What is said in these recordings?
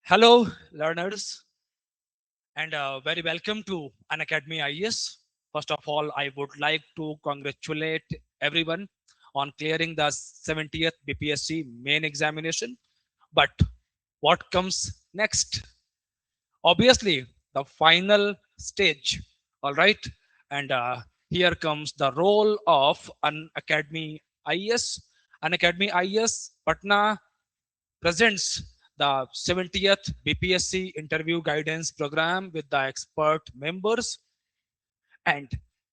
Hello, learners, and very welcome to Unacademy IES. First of all, I would like to congratulate everyone on clearing the 70th BPSC main examination. But what comes next? Obviously, the final stage. All right, and here comes the role of Unacademy IES. Unacademy IES Patna presents the 70th BPSC interview guidance program with the expert members. And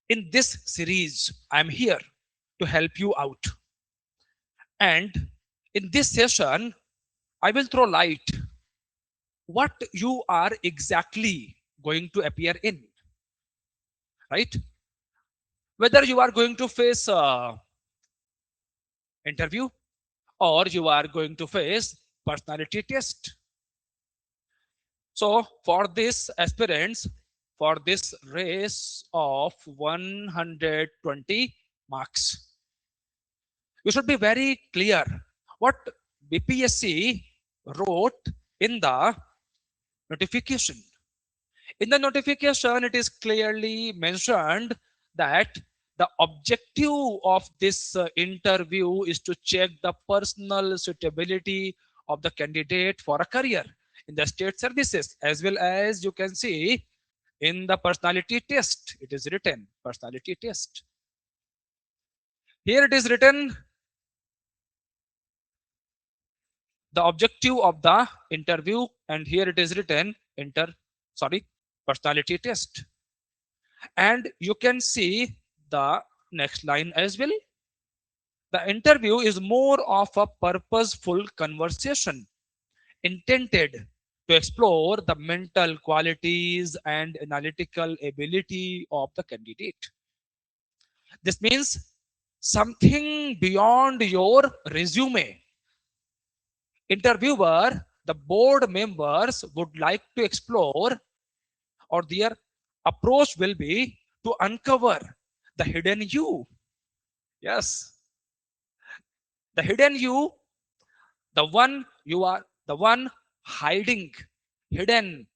in this series, I'm here to help you out. And in this session, I will throw light what you are exactly going to appear in, right? Whether you are going to face a interview or you are going to face personality test. So for this aspirants, for this race of 120 marks, you should be very clear what BPSC wrote in the notification. In the notification, it is clearly mentioned that the objective of this interview is to check the personal suitability of the candidate for a career in the state services, as well as you can see in the personality test. It is written personality test. Here it is written the objective of the interview, and here it is written personality test. And you can see the next line as well. The interview is more of a purposeful conversation intended to explore the mental qualities and analytical ability of the candidate. This means something beyond your resume. Interviewer, the board members would like to explore, or their approach will be to uncover the hidden you. Yes, the hidden you, the one hiding, hidden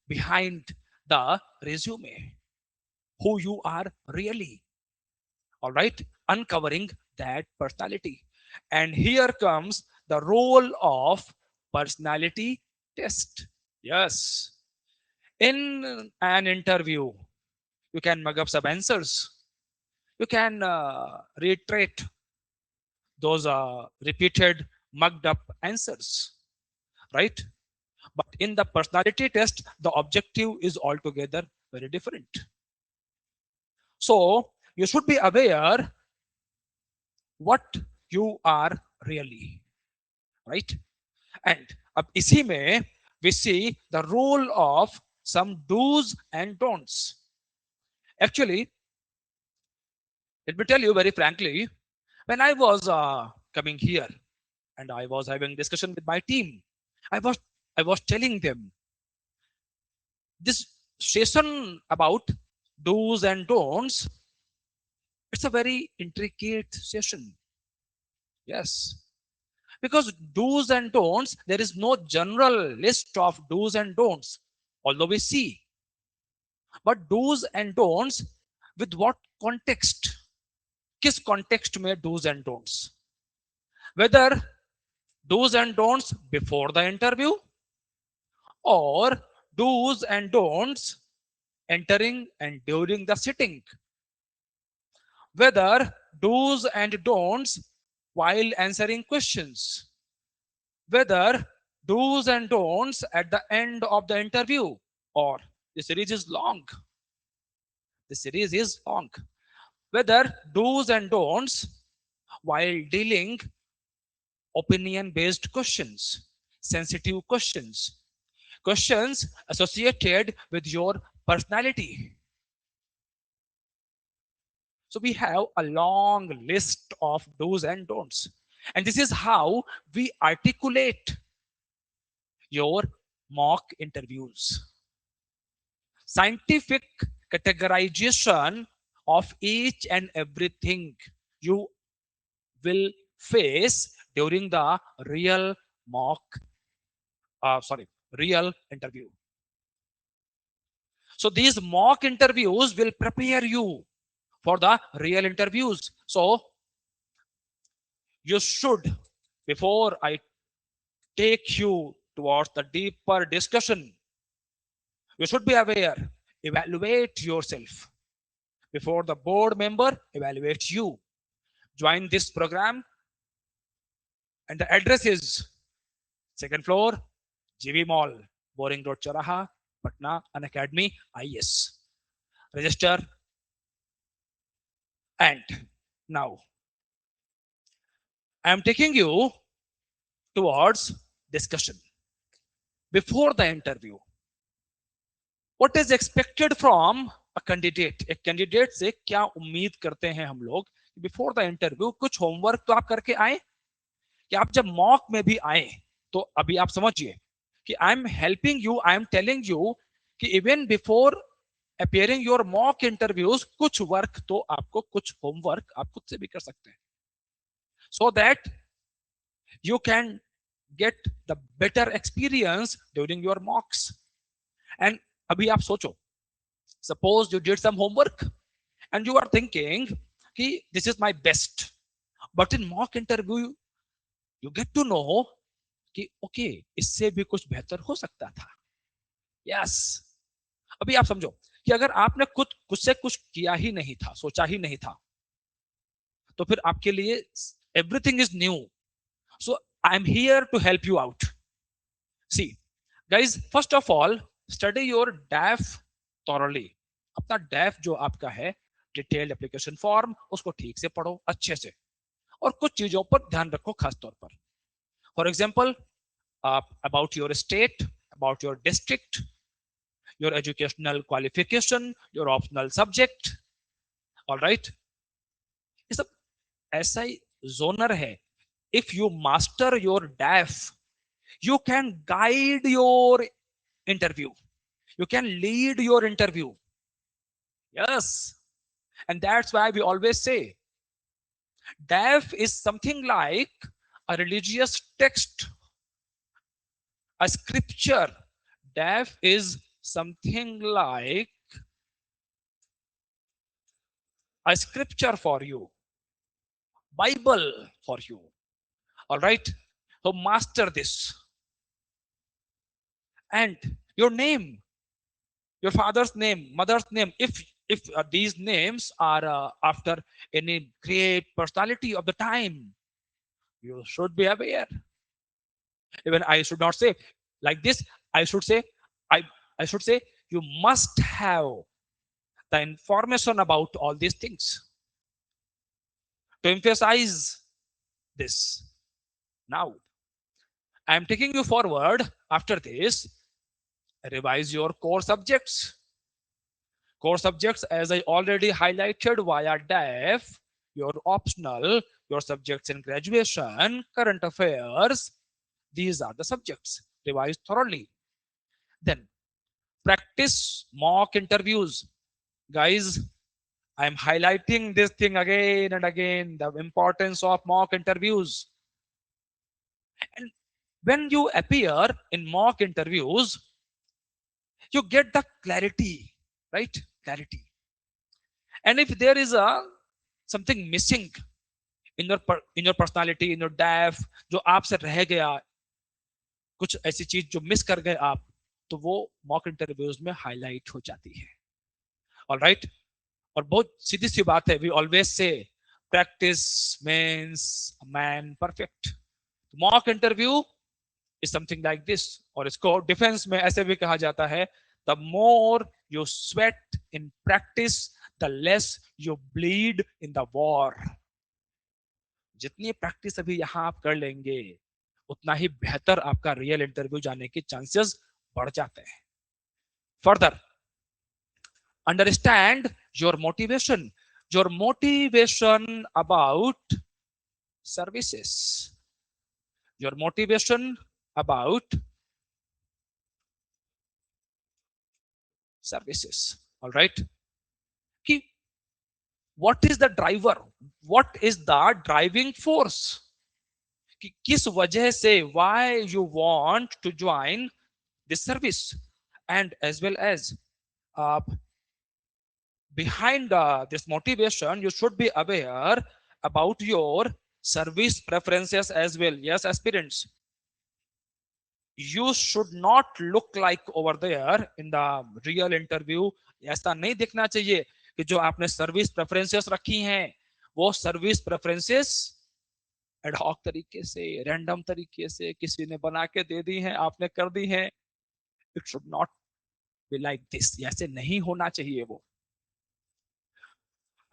behind the resume, who you are really. All right, uncovering that personality. And here comes the role of personality test. Yes, in an interview, you can mug up some answers. You can reiterate those repeated mugged up answers, right? But in the personality test, the objective is altogether very different. So you should be aware what you are really, right? And अब इसी में we see the role of some do's and don'ts. Actually, let me tell you very frankly, when I was coming here and I was having discussion with my team, I was I was telling them this session about do's and don'ts. It's a very intricate session. Yes, because do's and don'ts, there is no general list of do's and don'ts, although we see. But do's and don'ts with what context? किस context में do's and don'ts? Whether do's and don'ts before the interview or do's and don'ts entering and during the sitting. Whether do's and don'ts while answering questions. Whether do's and don'ts at the end of the interview, or the series is long. The series is long. Whether do's and don'ts while dealing opinion based questions, sensitive questions, questions associated with your personality. So we have a long list of do's and don'ts. And this is how we articulate your mock interviews. Scientific categorization of each and everything you will face during the real mock sorry, real interview. So these mock interviews will prepare you for the real interviews. So you should, before I take you towards the deeper discussion, you should be aware, evaluate yourself before the board member evaluates you. Join this program, and the address is second floor, GV Mall, Boring Road, Charaha, Patna, An Academy, IS. Register. And now I am taking you towards discussion before the interview. What is expected from a candidate? एक candidate से क्या उम्मीद करते हैं हम लोग? Before the interview कुछ homework तो आप करके आए, कि आप जब मॉक में भी आए तो अभी आप समझिए कि I am helping you, I am telling you कि even before appearing your mock interviews कुछ वर्क तो आपको, कुछ होमवर्क आप खुद से भी कर सकते हैं, so that you can get the better experience during your mocks. And abhi aap socho, suppose you did some homework and you are thinking ki this is my best, but in mock interview you get to know कि okay इससे भी कुछ बेहतर हो सकता था. Yes, अभी आप समझो कि अगर आपने कुछ से कुछ किया ही नहीं था, सोचा ही नहीं था, तो फिर आपके लिए everything is new. So I am here to help you out. See guys, first of all study your DAF thoroughly. अपना डैफ जो आपका है, डिटेल्ड एप्लीकेशन फॉर्म, उसको ठीक से पढ़ो अच्छे से, और कुछ चीजों पर ध्यान रखो खास तौर पर. For example, about your state, about your district, your educational qualification, your optional subject. All right, ये सब ऐसा ही जोनर है. If you master your DAF, you can guide your interview, you can lead your interview. Yes, and that's why we always say DAF is something like a religious text, a scripture. DAF is something like a scripture for you, Bible for you. All right, so master this. And your name, your father's name, mother's name, if these names are after any great personality of the time, you should be aware. Even I should not say like this, I should say, i I should say you must have the information about all these things to emphasize this. Now I am taking you forward. After this, revise your core subjects. Core subjects, as I already highlighted via DAF, your optional, your subjects in graduation, current affairs, these are the subjects. Revise thoroughly. Then practice mock interviews. Guys, I am highlighting this thing again and again, the importance of mock interviews. And when you appear in mock interviews, you get the clarity, right? Clarity. And if there is a something missing in your personality, in your DAF, जो आपसे रह गया, कुछ ऐसी चीज जो miss कर गए आप, तो वो मॉक इंटरव्यूज में हाईलाइट हो जाती है. ऑल राइट, और बहुत सीधी सी बात है, we always say practice makes man perfect. Mock interview is something like this, और इसको डिफेंस में ऐसे भी कहा जाता है, the more you sweat in practice, the less you bleed in the war. जितनी प्रैक्टिस अभी यहां आप कर लेंगे, उतना ही बेहतर आपका रियल इंटरव्यू जाने के चांसेस बढ़ जाते हैं. Further, understand your motivation about services, your motivation about services. All right, what is the driver, what is the driving force? कि किस वजह से, why you want to join this service, and as well as uh, behind this motivation you should be aware about your service preferences as well. Yes, aspirants, you should not look like over there in the real interview. ऐसा नहीं दिखना चाहिए कि जो आपने service preferences रखी हैं वो सर्विस प्रेफरेंसेस एडहॉक तरीके से, रैंडम तरीके से किसी ने बना के दे दी हैं, आपने कर दी हैं. It should not be like this. ऐसे नहीं होना चाहिए वो.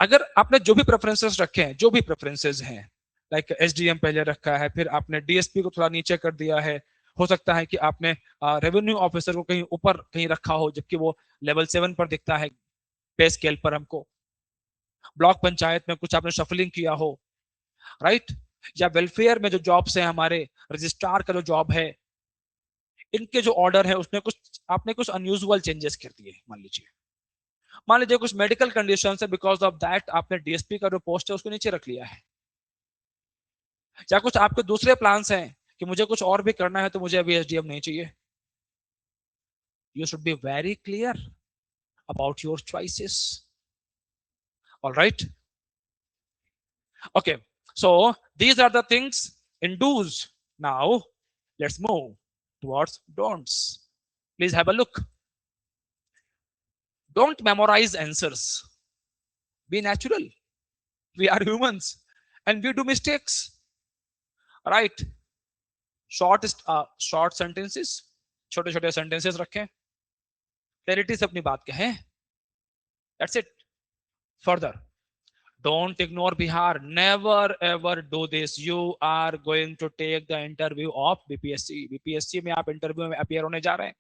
अगर आपने जो भी प्रेफरेंसेस रखे हैं, जो भी प्रेफरेंसेस हैं, लाइक एसडीएम पहले रखा है, फिर आपने डीएसपी को थोड़ा नीचे कर दिया है, हो सकता है कि आपने रेवेन्यू ऑफिसर को कहीं ऊपर कहीं रखा हो जबकि वो लेवल 7 पर दिखता है पे स्केल पर हमको, ब्लॉक पंचायत में कुछ आपने शफलिंग किया हो, राइट, या वेलफेयर में जो जॉब्स हैं हमारे, रजिस्ट्रार का जो जॉब है, इनके जो ऑर्डर है उसमें कुछ आपने कुछ अनयूजुअल चेंजेस कर दिए. मान लीजिए कुछ मेडिकल कंडीशन है, बिकॉज ऑफ दैट आपने डीएसपी का जो पोस्ट है उसको नीचे रख लिया है, या कुछ आपके दूसरे प्लान्स हैं कि मुझे कुछ और भी करना है तो मुझे अभी एसडीएम नहीं चाहिए. You should be very clear about your choices. Alright, okay, so these are the things in do's. Now let's move towards don'ts. Please have a look. Don't memorize answers. Be natural. We are humans and we do mistakes, right? Short sentences, छोटे छोटे sentences रखें, clarity से अपनी बात कहें. That's it. Further, don't ignore Bihar. Never ever do this. You are going to take the interview of BPSC में आप interview में अपियर होने जा रहे हैं.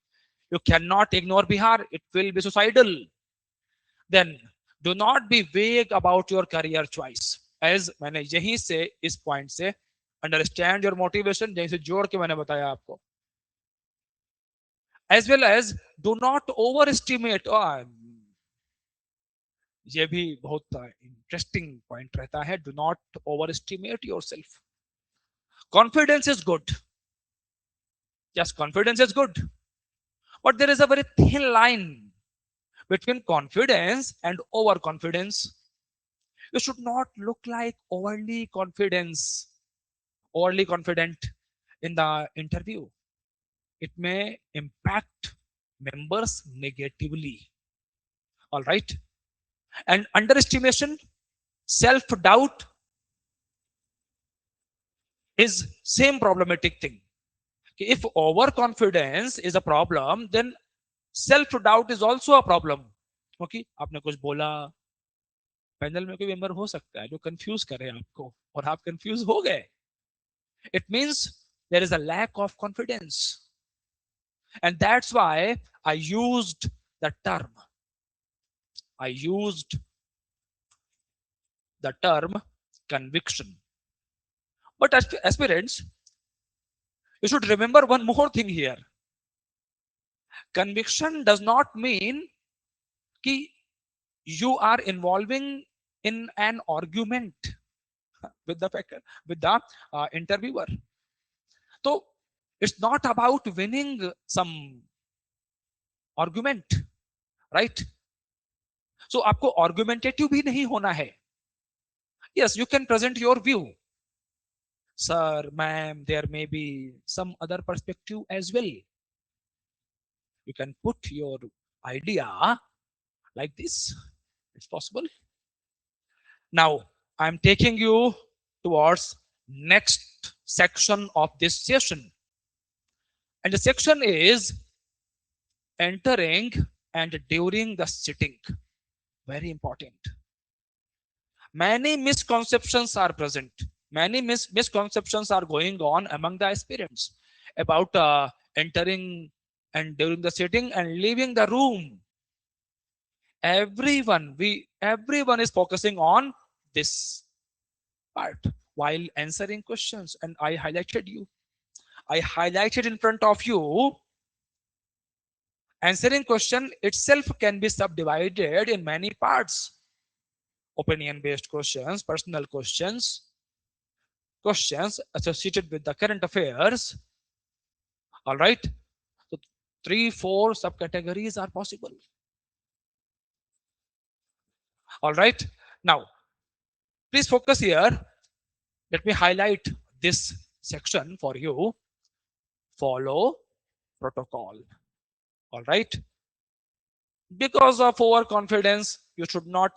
You cannot ignore Bihar. It will be suicidal. Then do not be vague about your career choice. As मैंने यहीं से इस पॉइंट से अंडरस्टैंड योर मोटिवेशन, जैसे जोड़ के मैंने बताया आपको. As well as do not overestimate. ये भी बहुत इंटरेस्टिंग पॉइंट रहता है. Do not overestimate yourself. Confidence is good. Yes, confidence is good, but there is a very thin line between confidence and overconfidence. You should not look like overly confident in the interview. It may impact members negatively. All right, and underestimation, self doubt is same problematic thing. If overconfidence is a problem, then self doubt is also a problem. क्योंकि आपने कुछ बोला, panel में कोई member हो सकता है जो कंफ्यूज करे आपको और आप कंफ्यूज हो गए. It means there is a lack of confidence, and that's why I used the term conviction. But as aspirants, you should remember one more thing here. Conviction does not mean कि you are involving in an argument with the interviewer. So it's not about winning some argument, right? So आपको argumentative भी नहीं होना है. Yes, you can present your view. Sir, ma'am, there may be some other perspective as well. You can put your idea like this. It's possible. Now I'm taking you towards next section of this session, and the section is entering and during the sitting. Very important. Many misconceptions are present. Many misconceptions are going on among the aspirants about entering and during the sitting and leaving the room. Everyone is focusing on this part while answering questions, and I highlighted in front of you. Answering question itself can be subdivided in many parts: opinion based questions, personal questions, questions associated with the current affairs. All right. So 3, 4 subcategories are possible. All right. Now, please focus here. Let me highlight this section for you. Follow protocol. All right. Because of overconfidence, you should not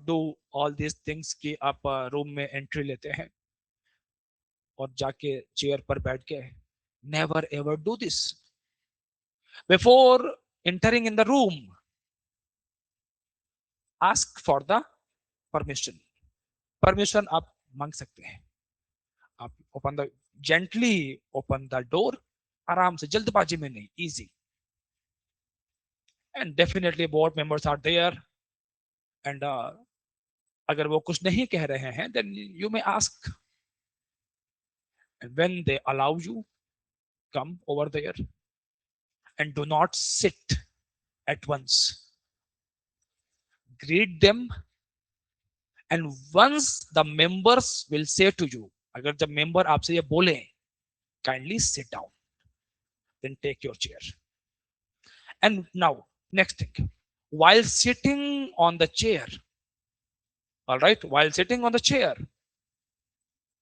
do all these things कि आप room में entry लेते हैं और जाके chair पर बैठ के never ever do this. Before entering in the room, ask for the permission. Permission आप मांग सकते हैं. आप open the gently open the door, आराम से, जल्दबाजी में नहीं, easy. And definitely board members are there, and अगर वो कुछ नहीं कह रहे हैं, then you may ask, and when they allow you, come over there and do not sit at once. Greet them, and once the members will say to you, अगर जब member आपसे ये बोले, kindly sit down, then take your chair. And now next thing, while sitting on the chair, all right, while sitting on the chair,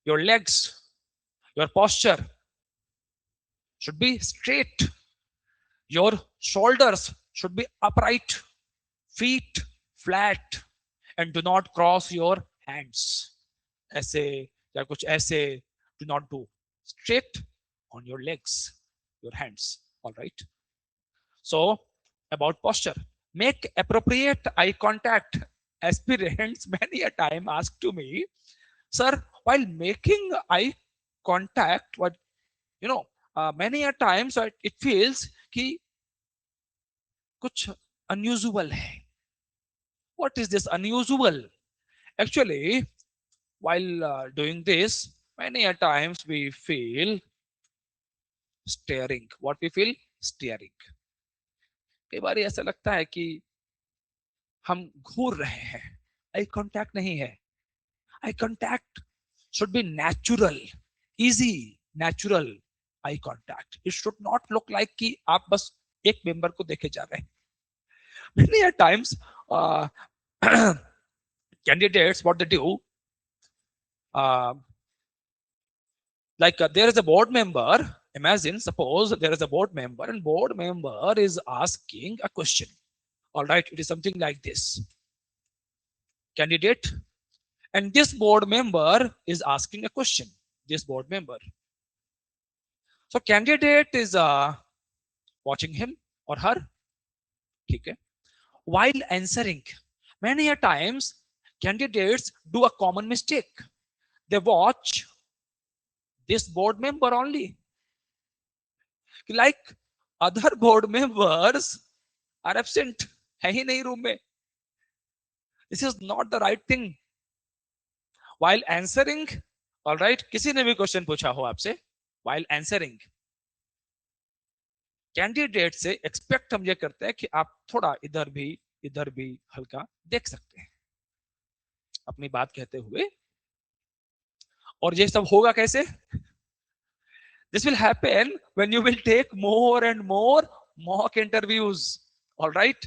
your legs, your posture should be straight, your shoulders should be upright, feet flat, and do not cross your hands ऐसे या कुछ ऐसे. Do not do. Straight on your legs, your hands. All right. So about posture, make appropriate eye contact. Aspirants many a time ask to me, sir, while making eye contact, what many a times it feels कि कुछ unusual है. What is this unusual? Actually, while doing this, many a times we feel staring. What we feel? Staring. कई बार ऐसा लगता है कि हम घूर रहे हैं. आई कांटेक्ट नहीं है. Eye contact should be natural, easy, natural eye contact. It should not look like कि आप बस एक मेंबर को देखे जा रहे हैं. Many a times candidates, what they do, like there is a board member. Imagine, suppose there is a board member, and board member is asking a question. All right, it is something like this. Candidate, and this board member is asking a question. This board member. So candidate is watching him or her. Okay. While answering, many a times candidates do a common mistake. They watch this board member only. Like other board members are absent. है ही नहीं room में. This is not the right thing. While answering, all right, किसी ने भी question पूछा हो आपसे, while answering, candidate से एक्सपेक्ट हम ये करते हैं कि आप थोड़ा इधर भी हल्का देख सकते हैं अपनी बात कहते हुए. और ये सब होगा कैसे? This will happen when you will take more and more mock interviews. All right,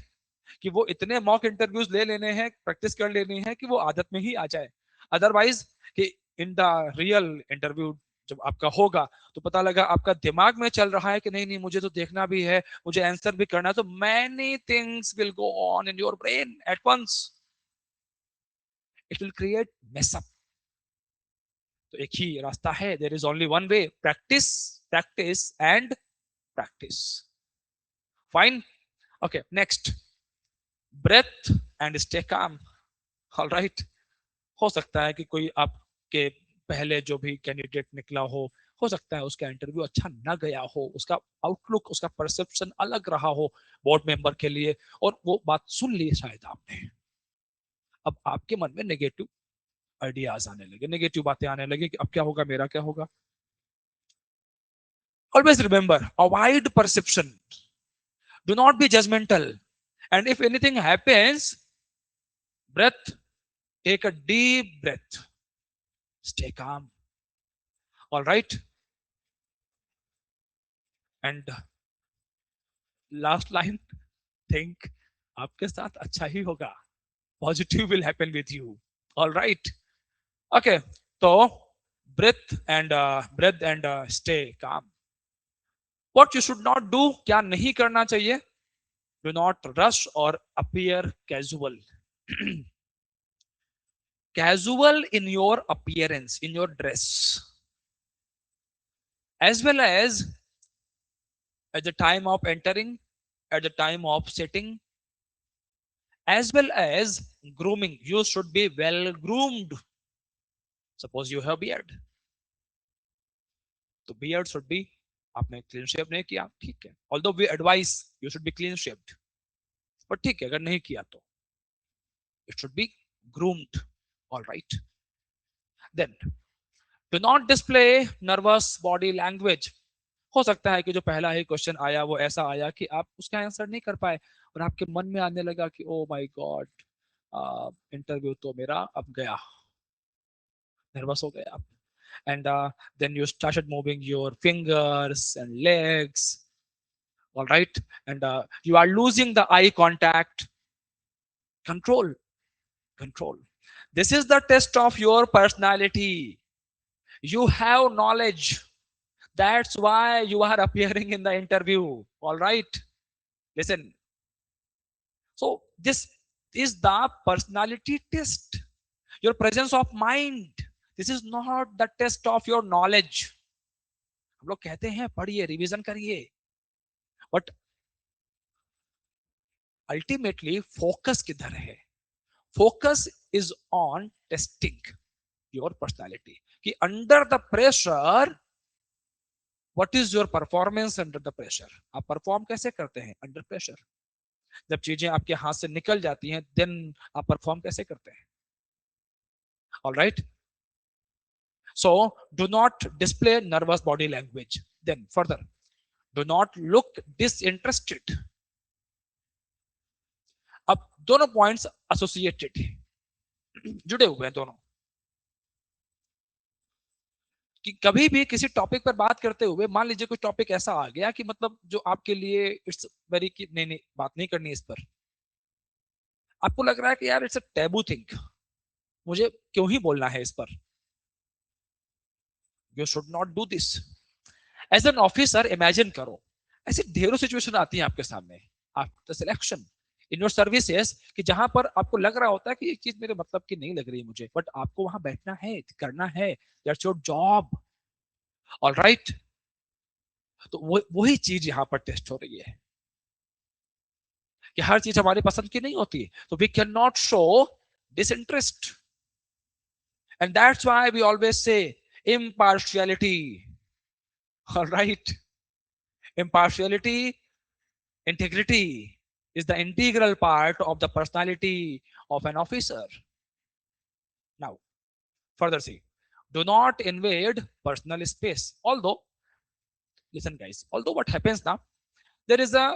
कि वो इतने मॉक इंटरव्यूज ले लेने हैं, प्रैक्टिस कर लेनी है कि वो आदत में ही आ जाए. अदरवाइज कि इन द रियल इंटरव्यू जब आपका होगा तो पता लगा आपका दिमाग में चल रहा है कि नहीं मुझे तो देखना भी है, मुझे आंसर भी करना है, तो many things will go on in your brain at once. It will create mess up. तो एक ही रास्ता है. There is only one way. Practice, practice and practice. Fine. Okay, next, breathe and stay calm. All right. हो सकता है कि कोई आपके पहले जो भी कैंडिडेट निकला हो सकता है उसका इंटरव्यू अच्छा ना गया हो, उसका आउटलुक, उसका परसेप्शन अलग रहा हो बोर्ड मेंबर के लिए, और वो बात सुन ली शायद आपने. अब आपके मन में नेगेटिव आइडियाज आने लगे, नेगेटिव बातें आने लगी कि अब क्या होगा, मेरा क्या होगा. Always remember, avoid perception, do not be judgmental, and if anything happens, breath, take a deep breath, stay calm, All right. And last line, think आपके साथ अच्छा ही होगा. Positive will happen with you. All right. Okay. So breath and stay calm. What you should not do, क्या नहीं करना चाहिए? Do not rush or appear casual. Casual in your appearance, in your dress, as well as at the time of entering, at the time of sitting, as well as grooming. You should be well groomed. Suppose you have beard, तो beard should be, आपने clean shave नहीं किया, ठीक है. Although we advise you should be clean shaved, but ठीक है, अगर नहीं किया तो it should be groomed. All right. Then do not display nervous body language. हो सकता है कि जो पहला ही क्वेश्चन आया वो ऐसा आया कि आप उसका आंसर नहीं कर पाए और आपके मन में आने लगा कि ओ माय गॉड, इंटरव्यू तो मेरा अब गया, नर्वस हो गए आप. And then you started moving your fingers and legs. All right. And you are losing the eye contact. Control. Control. This is the test of your personality. You have knowledge. That's why you are appearing in the interview. All right. Listen. So this is the personality test. Your presence of mind. This is not the test of your knowledge. हम लोग कहते हैं पढ़िए, revision करिए, but ultimately focus किधर है? Focus is on testing your personality कि under the pressure what is your performance under the pressure. आप परफॉर्म कैसे करते हैं अंडर प्रेशर? जब चीजें आपके हाथ से निकल जाती हैं देन आप परफॉर्म कैसे करते हैं? All right. So do not display nervous body language. Then further, do not look disinterested. अब दोनों पॉइंट्स एसोसिएटेड हैं, जुड़े हुए हैं दोनों. कि कभी भी किसी टॉपिक पर बात करते हुए मान लीजिए कुछ टॉपिक ऐसा आ गया कि मतलब जो आपके लिए इट्स वेरी की नहीं नहीं बात नहीं करनी इस पर, आपको लग रहा है कि यार इट्स अ टैबू थिंग, मुझे क्यों ही बोलना है इस पर. You should not do this. As an officer imagine करो, ऐसी ढेरों सिचुएशन आती है आपके सामने after selection in your services कि जहां पर आपको लग रहा होता है कि ये चीज मेरे मतलब की नहीं लग रही है मुझे, बट आपको वहां बैठना है, करना है, that's your job. All right. तो वही चीज यहां पर टेस्ट हो रही है कि हर चीज हमारी पसंद की नहीं होती, तो we cannot show disinterest. And that's why we always say impartiality. All right. Impartiality, integrity is the integral part of the personality of an officer. Now further see, do not invade personal space. Although, listen guys, although what happens now, there is a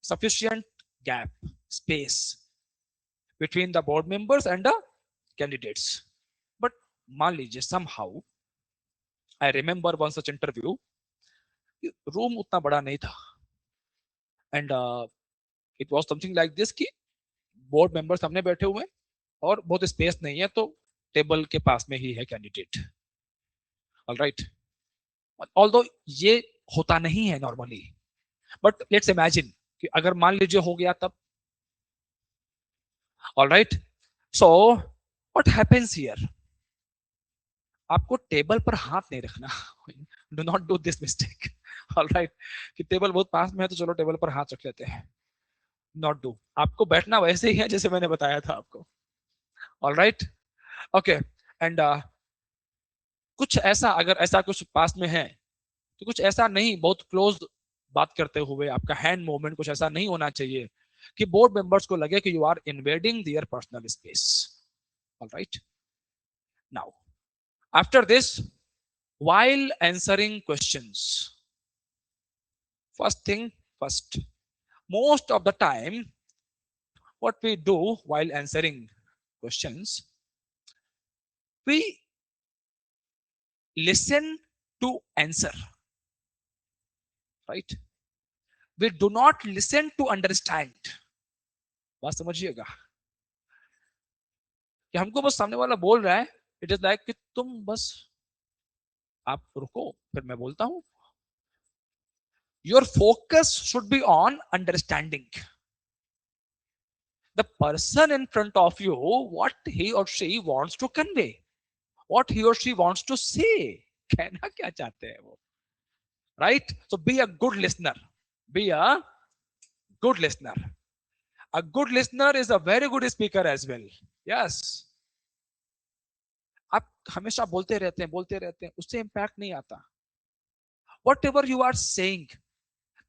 sufficient gap, space between the board members and the candidates, but मान लीजिए somehow I remember one such interview, room उतना बड़ा नहीं था and it was something like this कि board member सामने बैठे हुए और बहुत स्पेस नहीं है, तो टेबल के पास में ही है कैंडिडेट. All right. ऑल्दो ये होता नहीं है नॉर्मली, बट लेट्स इमेजिन कि अगर मान लीजिए हो गया तब. All right. So what happens here, आपको टेबल पर हाथ नहीं रखना. Do not do this mistake. All right. कि टेबल बहुत पास में है तो चलो टेबल पर हाथ रख लेते हैं. Not do. आपको बैठना वैसे ही है जैसे मैंने बताया था आपको. All right. ओके. एंड कुछ ऐसा, अगर ऐसा कुछ पास में है तो कुछ ऐसा नहीं, बहुत क्लोज बात करते हुए आपका हैंड मूवमेंट कुछ ऐसा नहीं होना चाहिए कि बोर्ड मेंबर्स को लगे कि you are invading their personal space. All right. Now after this, while answering questions, first thing first, most of the time what we do while answering questions, we listen to answer, right? We do not listen to understand. बात समझिएगा कि हमको बस सामने वाला बोल रहा है, इट इज लाइक कि तुम बस आप रुको फिर मैं बोलता हूं. Your focus should be on understanding the person in front of you, what he or she wants to convey, what he or she wants to say. कहना क्या चाहते हैं वो, right? So be a good listener. Be a good listener. A good listener is a very good speaker as well. Yes. आप हमेशा बोलते रहते हैं, उससे इम्पैक्ट नहीं आता. Whatever you are saying,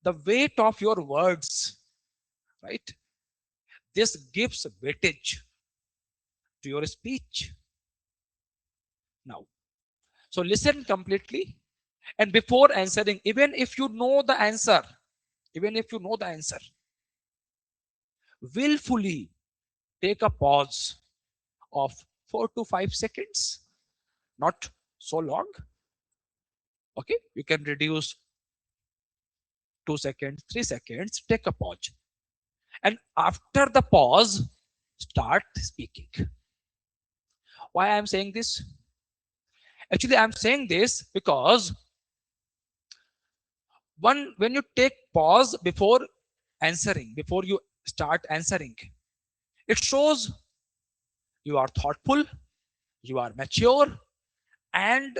the weight of your words, right? This gives weightage to your speech. Now, so listen completely, and before answering, even if you know the answer, even if you know the answer, willfully take a pause of 4 to 5 seconds, not so long. Okay, you can reduce 2 seconds, 3 seconds, take a pause. And after the pause, start speaking. Why I am saying this? Actually, I'm saying this because when you take pause before answering, before you start answering, it shows you are thoughtful, you are mature, and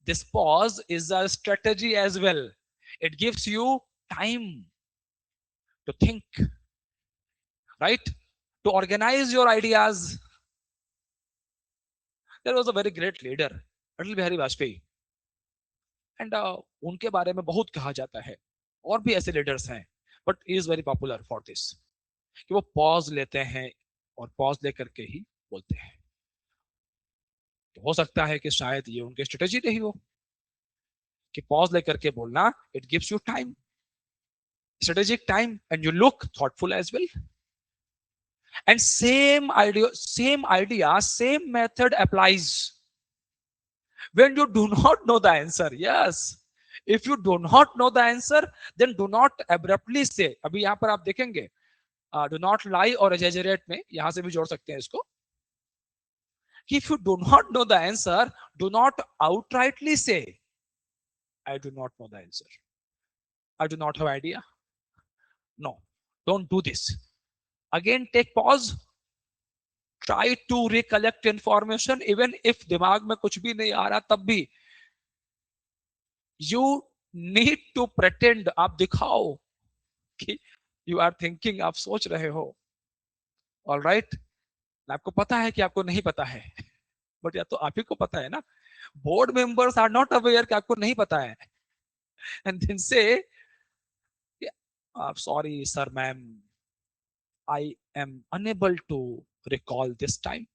this pause is a strategy as well. It gives you time to think, right? To organize your ideas. There was a very great leader, Atal Bihari Vajpayee, and उनके बारे में बहुत कहा जाता है. और भी ऐसे लीडर्स हैं, but is very popular for this कि वो पॉज लेते हैं और पॉज लेकर के ही बोलते हैं. तो हो सकता है कि शायद ये उनकी स्ट्रेटेजी रही हो कि पॉज लेकर के बोलना. It gives you time, strategic time, and you look thoughtful as well. And same idea, same method applies when you do not know the answer. Yes, if you do not know the answer, then do not abruptly say. अभी यहाँ पर आप देखेंगे do not lie or exaggerate में यहाँ से भी जोड़ सकते हैं इसको. If you do not know the answer, do not outrightly say, I do not know the answer, I do not have idea. No, don't do this. Again, take pause. Try to recollect information, even if दिमाग में कुछ भी नहीं आ रहा तब भी. You need to pretend, आप दिखाओ कि you are thinking, आप सोच रहे हो. All right? आपको पता है कि आपको नहीं पता है, बट या तो आप ही को पता है ना. Board members are not aware कि आपको नहीं पता है, and then say, sorry sir, ma'am, I am unable to recall this time.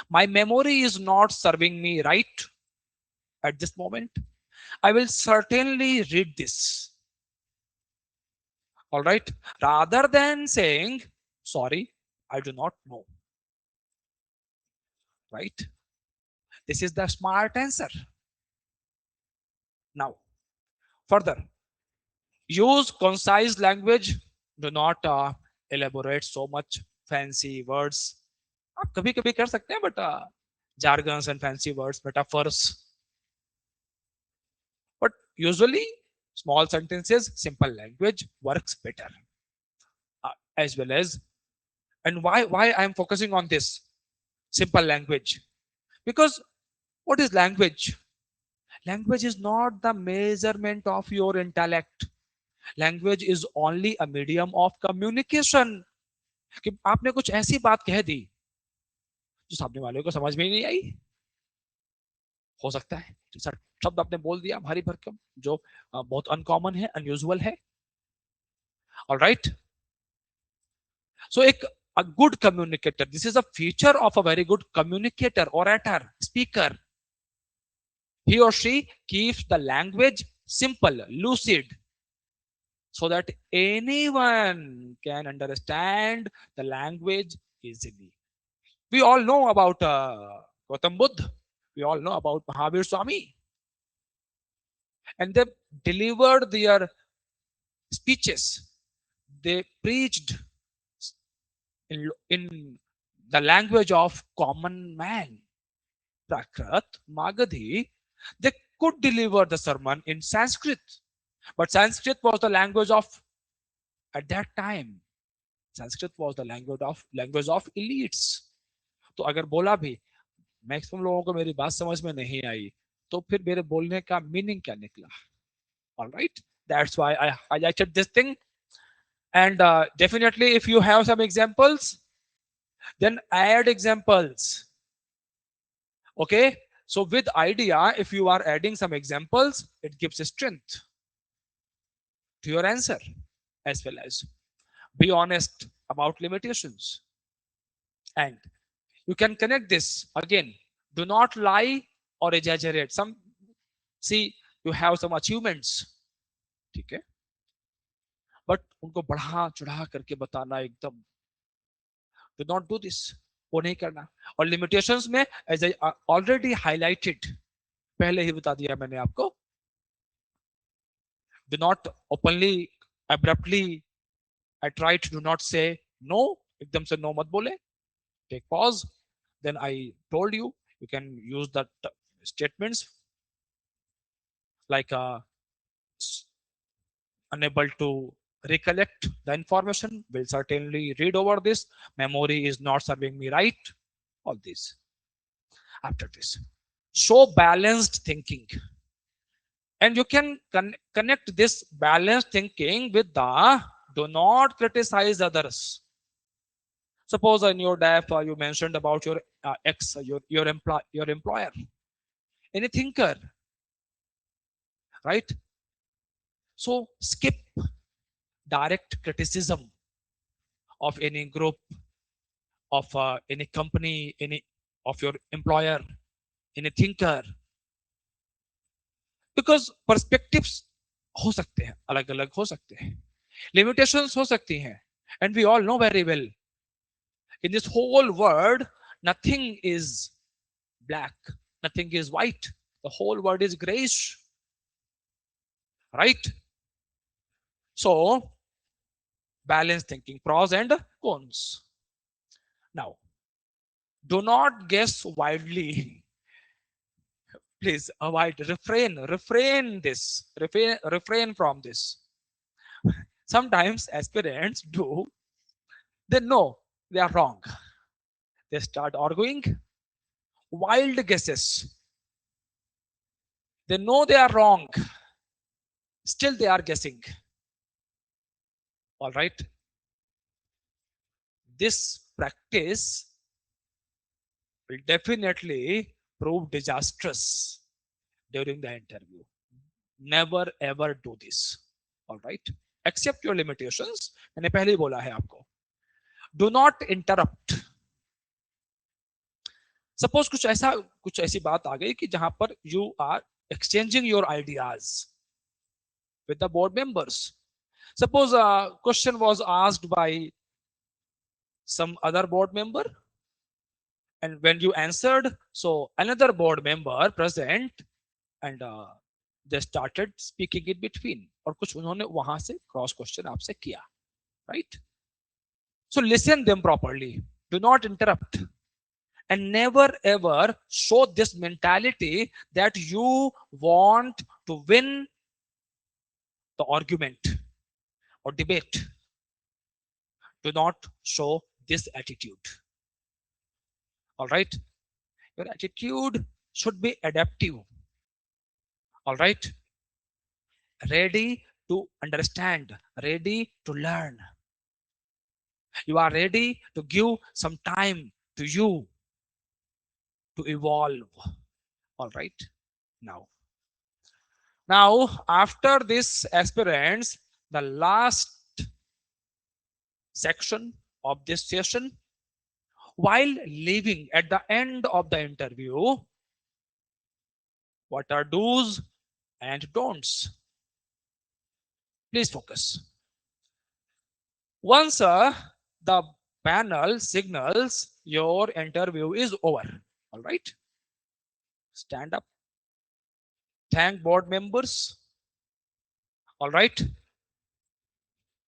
My memory is not serving me right at this moment. I will certainly read this. All right. Rather than saying, sorry, I do not know. Right. This is the smart answer. Now, further, use concise language. Do not elaborate so much fancy words. आप कभी कभी कर सकते हैं, but jargons and fancy words, metaphors. But usually, small sentences, simple language works better. As well as, and why I am focusing on this simple language? Because what is language? Language is not the measurement of your intellect. Language is only a medium of communication. कि आपने कुछ ऐसी बात कह दी जो सामने वाले को समझ में ही नहीं आई. हो सकता है सर शब्द आपने बोल दिया भारी भरकम, जो बहुत अनकॉमन है, अनयूजुअल है. All right. सो एक a good communicator, this is a feature of a very good communicator, orator, speaker. He or she keeps the language simple, lucid, so that anyone can understand the language easily. We all know about Gautam Buddha. We all know about Mahavir Swami. and they delivered their speeches. They preached in the language of common man. Prakrit, Magadhi, they could deliver the sermon in Sanskrit, but Sanskrit was the language of, at that time, Sanskrit was the language of elites. तो अगर बोला भी, maximum लोगों को मेरी बात समझ में नहीं आई, तो फिर मेरे बोलने का मीनिंग क्या निकला? All right, that's why I highlighted this thing. And definitely, if you have some examples, then add examples. Okay, so with idea, if you are adding some examples, it gives strength to your answer, as well as be honest about limitations. And you can connect this again. Do not lie or exaggerate. Some, see, you have some achievements, ठीक है, but उनको बढ़ा चढ़ा करके बताना एकदम, do not do this, वो नहीं करना. और limitations में, as I already highlighted, पहले ही बता दिया मैंने आपको, do not openly, abruptly, I try to do not say no, एकदम से no मत बोले, take pause. Then I told you, you can use that statements like unable to recollect the information, will certainly read over this, memory is not serving me right, all this. After this, show balanced thinking, and you can connect this balanced thinking with the do not criticize others. Suppose in your DAF you mentioned about your ex, your employer, any thinker, right? So skip direct criticism of any group, of any company, any of your employer, any thinker, because perspectives हो सकते हैं, अलग अलग हो सकते हैं, limitations हो सकती हैं, and we all know very well, in this whole world, nothing is black, nothing is white, the whole world is grayish, right? So balanced thinking, pros and cons. Now, do not guess wildly. Please avoid, refrain from this. Sometimes aspirants do, they know they are wrong. They start arguing, wild guesses. They know they are wrong, still they are guessing. All right. This practice will definitely prove disastrous during the interview. Never ever do this. All right. Accept your limitations. मैंने पहले ही बोला है आपको. Do not interrupt. Suppose कुछ ऐसी बात आ गई कि जहां पर you are exchanging your ideas with the board members. Suppose a question was asked by some other board member, and when you answered, so another board member present, and they started speaking in between, और कुछ उन्होंने वहां से cross question आपसे किया, right? So listen them properly. Do not interrupt, and never ever show this mentality that you want to win the argument or debate. Do not show this attitude. All right, your attitude should be adaptive. All right, ready to understand, ready to learn. You are ready to give some time to you to evolve. All right, now after this, aspirants, the last section of this session, while leaving at the end of the interview, what are do's and don'ts? Please focus. Once the panel signals your interview is over, all right, stand up, thank board members, all right,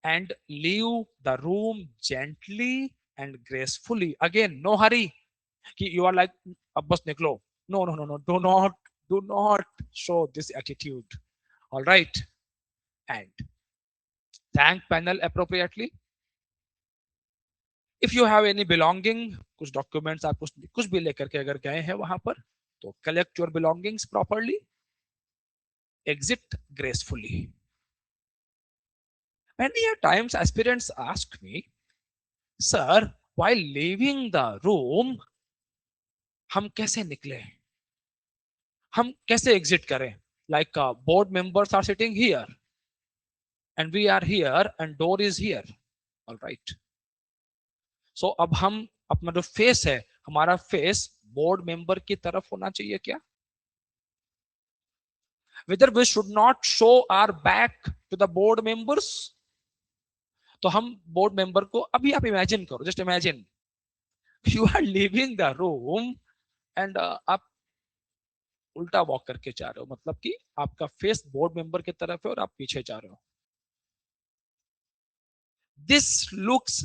and leave the room gently and gracefully. Again, no hurry. You are like, अब बस निकलो. No, no, no, no. Do not show this attitude. All right, and thank panel appropriately. If you have any belonging, कुछ documents आप कुछ भी लेकर के अगर गए हैं वहां पर, तो collect your belongings properly. Exit gracefully. Many a times aspirants ask me, sir, while leaving the room, हम कैसे निकले, हम कैसे एग्जिट करें? Like board members are sitting here and we are here and door is here, all right. So अब हम अपना जो फेस है, हमारा फेस बोर्ड मेंबर की तरफ होना चाहिए क्या? Whether we should not show our back to the board members. तो हम बोर्ड मेंबर को अभी आप इमेजिन करो, just imagine you are living the room and आप उल्टा वॉक करके जा रहे हो, मतलब कि आपका फेस बोर्ड मेंबर की तरफ है और आप पीछे जा रहे हो. This looks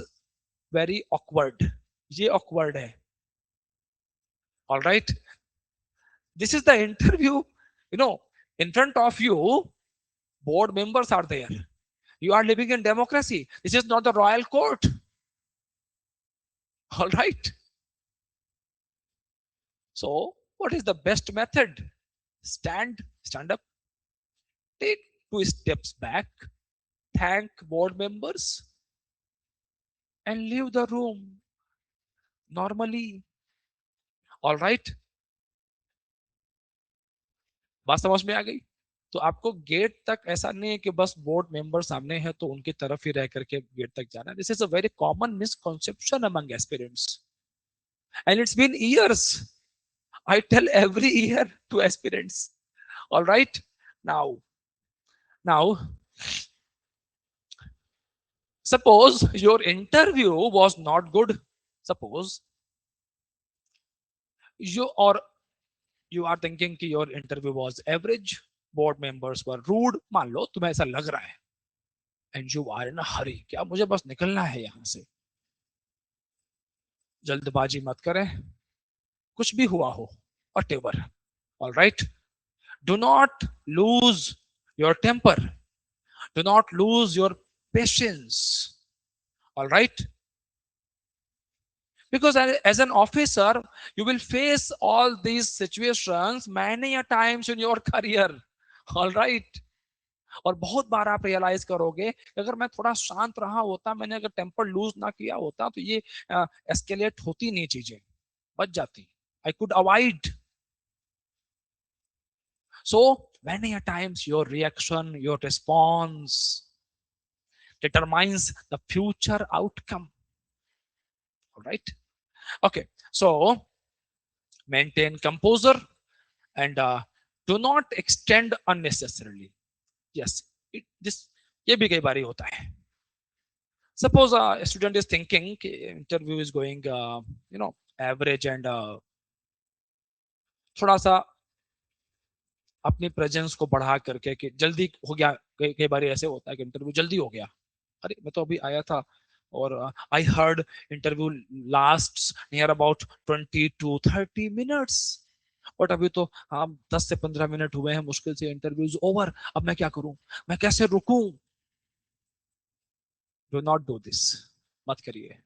very awkward. ये ऑकवर्ड है. All right, this is the interview, you know, in front of you board members are there. You are living in democracy. This is not the royal court. All right, so what is the best method? Stand up, take 2 steps back, thank board members and leave the room normally. All right, बात समझ में आ गई? तो आपको gate तक ऐसा नहीं है कि बस बोर्ड मेंबर सामने है तो उनकी तरफ ही रह करके गेट तक जाना. This is a very common misconception among aspirants and it's been years. I tell every year to aspirants. All right, now suppose your interview was not good. Suppose you are thinking कि your interview was average, board members were rude, मान लो तुम्हें ऐसा लग रहा है, and you are in a hurry, क्या मुझे बस निकलना है यहां से. जल्दबाजी मत करें, कुछ भी हुआ हो, whatever. All right, do not lose your temper, do not lose your patience. All right, because as an officer you will face all these situations many a times in your career. All right, और बहुत बार आप realise करोगे कि अगर मैं थोड़ा शांत रहा होता, मैंने अगर टेम्पर लूज ना किया होता, तो ये एस्केलेट होती नहीं, चीजें बच जाती. I could avoid. So many a times your reaction, your response determines the future outcome. All right, okay, so maintain composure and do not extend unnecessarily. Yes, this ये भी कई बारी होता है. Suppose a student is thinking interview is going average and थोड़ा सा अपनी presence को बढ़ा करके कि जल्दी हो गया. कई बार ऐसे होता है कि इंटरव्यू जल्दी हो गया, अरे मैं तो अभी आया था और I heard interview last near about 20 to 30 minutes, but अभी तो हाँ 10 से 15 मिनट हुए हैं, मुश्किल से इंटरव्यूज ओवर. अब मैं क्या करूं, मैं कैसे रुकूं? डू नॉट डू दिस, मत करिए.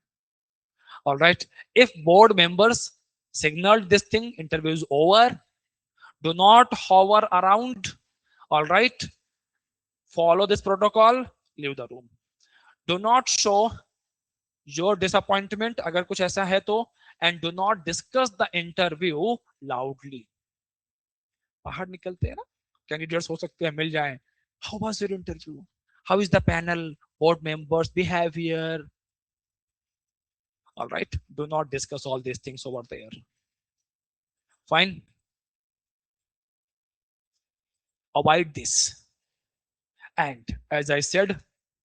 All right, if board members signaled this thing, interview is over, do not hover around. All right, follow this protocol, leave the room. Do not show your disappointment अगर कुछ ऐसा है तो, and do not discuss the interview loudly. बाहर निकलते हैं ना, candidates हो सकते हैं मिल जाएं. How was your interview? How is the panel, board members behavior? All right, do not discuss all these things over there. Fine, avoid this, and as I said,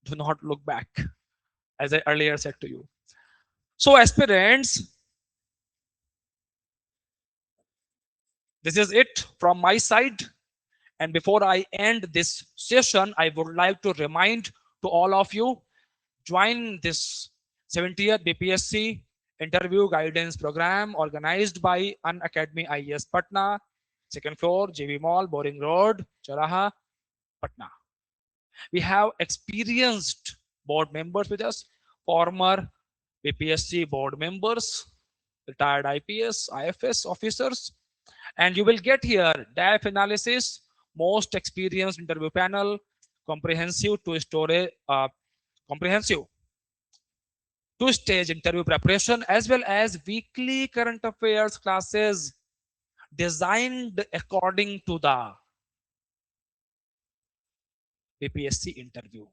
do not look back, as I earlier said to you. So aspirants, this is it from my side, And before I end this session, I would like to remind to all of you, join this 70th BPSC interview guidance program organized by An Academy IES Patna, second floor, JV Mall, Boring Road, Charaha, Patna. We have experienced board members with us, former BPSC board members, retired IPS, IFS officers, and you will get here DAF analysis, most experienced interview panel, comprehensive comprehensive two-stage interview preparation, as well as weekly current affairs classes designed according to the BPSC interview.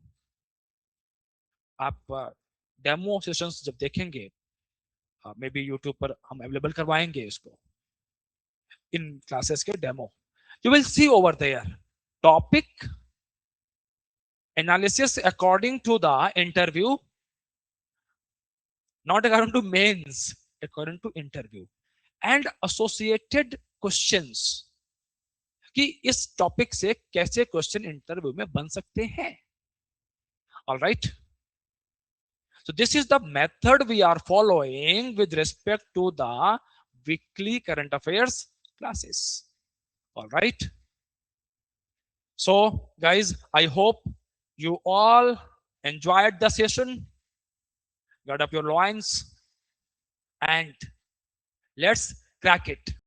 आप demo sessions जब देखेंगे, may be YouTube पर हम available करवाएंगे इसको, इन classes के demo. You will see over there topic analysis according to the interview, not according to mains, according to interview, and associated questions कि इस टॉपिक से कैसे क्वेश्चन इंटरव्यू में बन सकते हैं. All right. So this is the method we are following with respect to the weekly current affairs classes. All right. So guys, I hope you all enjoyed the session. Guard up your loins and let's crack it.